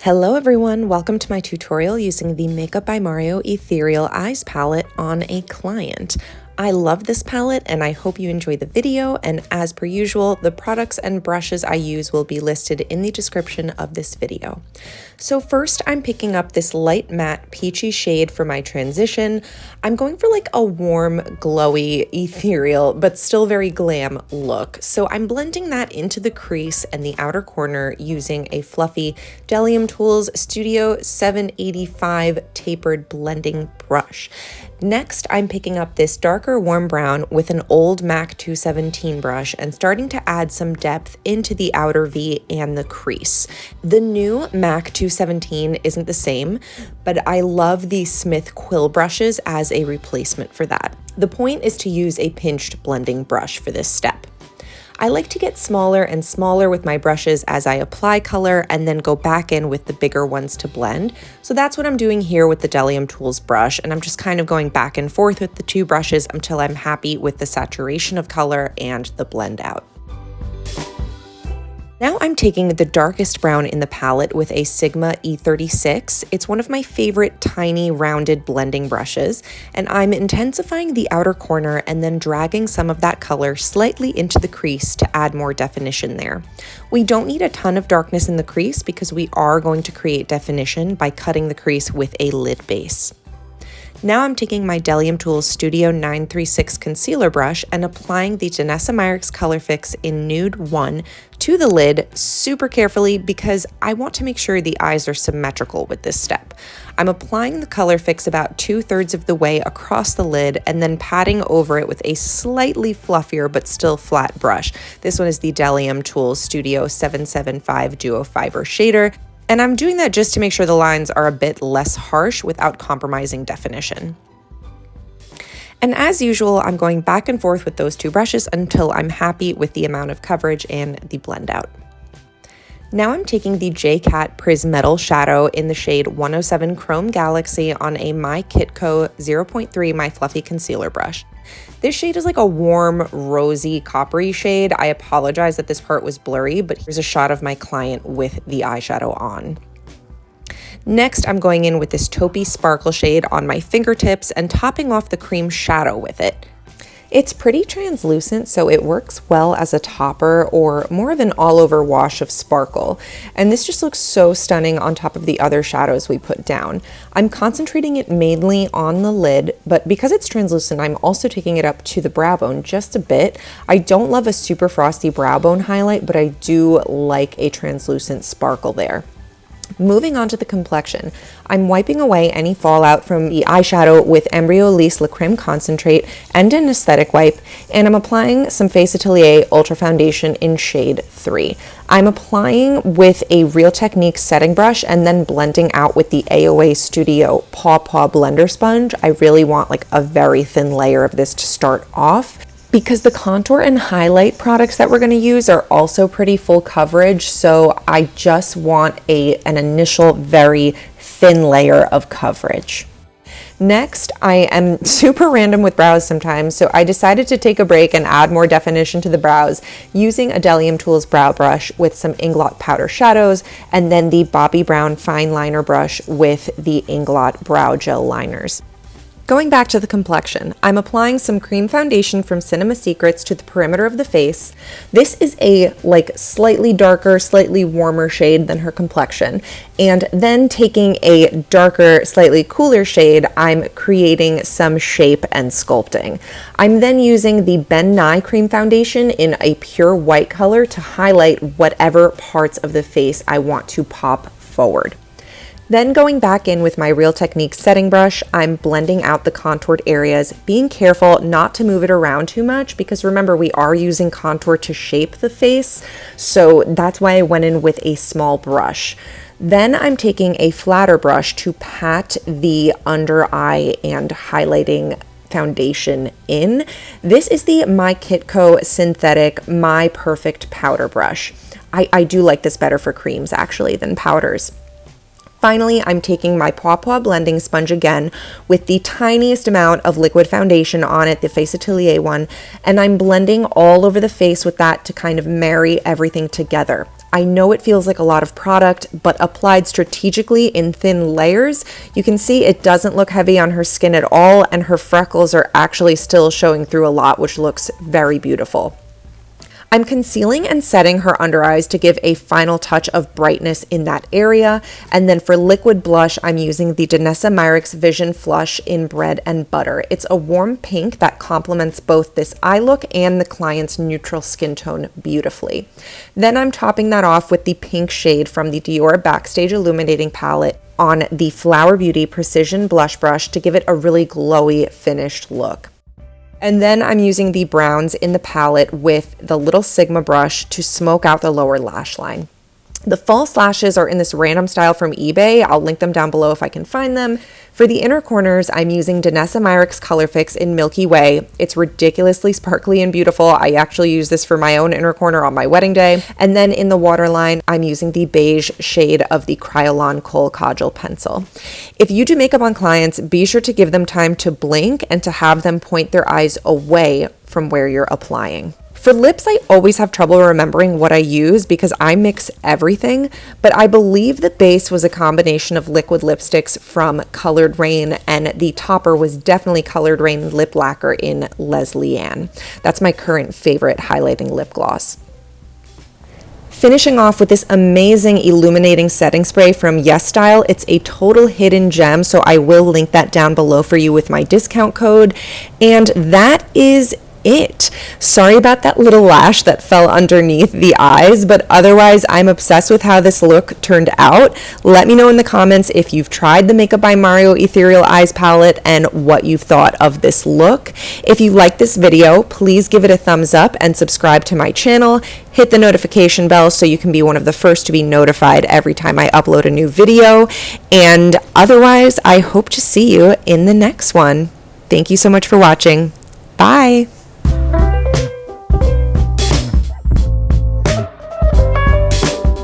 Hello everyone, welcome to my tutorial using the Makeup by Mario Ethereal Eyes palette on a client. I love this palette and I hope you enjoy the video, and as per usual, the products and brushes I use will be listed in the description of this video. So first I'm picking up this light matte peachy shade for my transition. I'm going for like a warm, glowy, ethereal, but still very glam look. So I'm blending that into the crease and the outer corner using a fluffy Delium Tools Studio 785 tapered blending brush. Next, I'm picking up this darker warm brown with an old MAC 217 brush and starting to add some depth into the outer V and the crease. The new MAC 217 isn't the same, but I love the Smith Quill brushes as a replacement for that. The point is to use a pinched blending brush for this step. I like to get smaller and smaller with my brushes as I apply color and then go back in with the bigger ones to blend. So that's what I'm doing here with the Delium Tools brush, and I'm just kind of going back and forth with the two brushes until I'm happy with the saturation of color and the blend out. Now I'm taking the darkest brown in the palette with a Sigma E36. It's one of my favorite tiny rounded blending brushes, and I'm intensifying the outer corner and then dragging some of that color slightly into the crease to add more definition there. We don't need a ton of darkness in the crease because we are going to create definition by cutting the crease with a lid base. Now I'm taking my Delium Tools Studio 936 concealer brush and applying the Janessa Myricks Color Fix in Nude 1 to the lid super carefully because I want to make sure the eyes are symmetrical with this step. I'm applying the Color Fix about 2/3 of the way across the lid and then patting over it with a slightly fluffier but still flat brush. This one is the Delium Tools Studio 775 Duo Fiber Shader. And I'm doing that just to make sure the lines are a bit less harsh without compromising definition. And as usual, I'm going back and forth with those two brushes until I'm happy with the amount of coverage and the blend out. Now I'm taking the JCat Prismetal shadow in the shade 107 Chrome Galaxy on a My Kitco 0.3 My Fluffy Concealer brush. This shade is like a warm, rosy, coppery shade. I apologize that this part was blurry, but here's a shot of my client with the eyeshadow on. Next, I'm going in with this taupey sparkle shade on my fingertips and topping off the cream shadow with it. It's pretty translucent, so it works well as a topper or more of an all-over wash of sparkle. And this just looks so stunning on top of the other shadows we put down. I'm concentrating it mainly on the lid, but because it's translucent, I'm also taking it up to the brow bone just a bit. I don't love a super frosty brow bone highlight, but I do like a translucent sparkle there. Moving on to the complexion, I'm wiping away any fallout from the eyeshadow with Embryolisse La Creme Concentrate and an aesthetic wipe, and I'm applying some Face Atelier Ultra Foundation in shade 3. I'm applying with a Real Technique setting brush and then blending out with the AOA Studio Paw Paw Blender Sponge. I really want like a very thin layer of this to start off, because the contour and highlight products that we're going to use are also pretty full coverage, so I just want an initial very thin layer of coverage. Next, I am super random with brows sometimes, so I decided to take a break and add more definition to the brows using a Delium Tools brow brush with some Inglot powder shadows and then the Bobbi Brown fine liner brush with the Inglot brow gel liners. Going back to the complexion, I'm applying some cream foundation from Cinema Secrets to the perimeter of the face. This is a slightly darker, slightly warmer shade than her complexion. And then taking a darker, slightly cooler shade, I'm creating some shape and sculpting. I'm then using the Ben Nye cream foundation in a pure white color to highlight whatever parts of the face I want to pop forward. Then going back in with my Real Technique setting brush, I'm blending out the contoured areas, being careful not to move it around too much because remember we are using contour to shape the face, so that's why I went in with a small brush. Then I'm taking a flatter brush to pat the under eye and highlighting foundation in. This is the My Kitco Synthetic My Perfect Powder Brush. I do like this better for creams actually than powders. Finally, I'm taking my Paw Paw blending sponge again with the tiniest amount of liquid foundation on it, the Face Atelier one, and I'm blending all over the face with that to kind of marry everything together. I know it feels like a lot of product, but applied strategically in thin layers, you can see it doesn't look heavy on her skin at all, and her freckles are actually still showing through a lot, which looks very beautiful. I'm concealing and setting her under eyes to give a final touch of brightness in that area. And then for liquid blush, I'm using the Danessa Myricks Vision Flush in Bread and Butter. It's a warm pink that complements both this eye look and the client's neutral skin tone beautifully. Then I'm topping that off with the pink shade from the Dior Backstage Illuminating Palette on the Flower Beauty Precision Blush Brush to give it a really glowy finished look. And then I'm using the browns in the palette with the little Sigma brush to smoke out the lower lash line. The false lashes are in this random style from eBay. I'll link them down below if I can find them. For the inner corners, I'm using Danessa Myricks Color Fix in Milky Way. It's ridiculously sparkly and beautiful. I actually use this for my own inner corner on my wedding day. And then in the waterline, I'm using the beige shade of the Kryolan Kohl Kajal pencil. If you do makeup on clients, be sure to give them time to blink and to have them point their eyes away from where you're applying. For lips, I always have trouble remembering what I use because I mix everything, but I believe the base was a combination of liquid lipsticks from Colored Rain, and the topper was definitely Colored Rain Lip Lacquer in Leslie Ann. That's my current favorite highlighting lip gloss. Finishing off with this amazing illuminating setting spray from Yes Style. It's a total hidden gem, so I will link that down below for you with my discount code. And that is it. Sorry about that little lash that fell underneath the eyes, but otherwise I'm obsessed with how this look turned out. Let me know in the comments if you've tried the Makeup by Mario Ethereal Eyes palette and what you've thought of this look. If you like this video, please give it a thumbs up and subscribe to my channel. Hit the notification bell so you can be one of the first to be notified every time I upload a new video. And otherwise, I hope to see you in the next one. Thank you so much for watching. Bye.